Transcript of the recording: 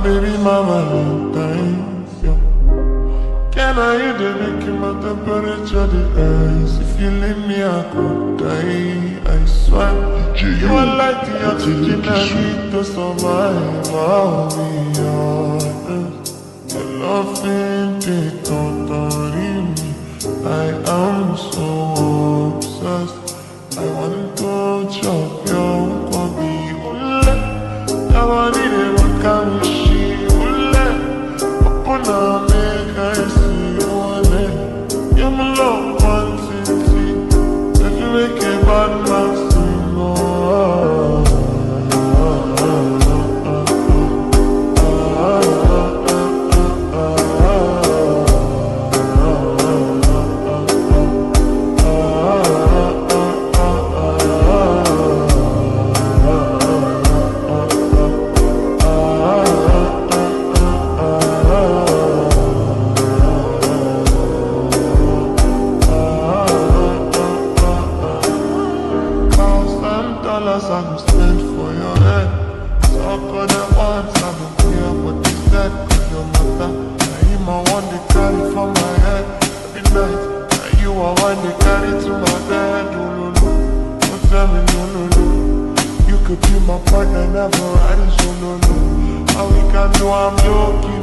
baby, my Valentine. Yeah. Can I hear the making my temperature the ice? If you leave me, I could die. I swear, you are like the oxygen I need to survive. I'll be honest. Your love ain't it, don't me. I am so obsessed. I want to chop your kobe. I want it, what can we see? Open up, make I see you on it. You're my love, Nwantiti. Let you make a bad man sing. I go spend for your head. Talk on the ones I don't care what you said. Cause your matter, now you my one they carry from my head. Every night, now you are one they carry to my bed. No, no, no, don't tell me no, no, no. You could be my partner, never riding solo, no. All we can do, I'm low-key.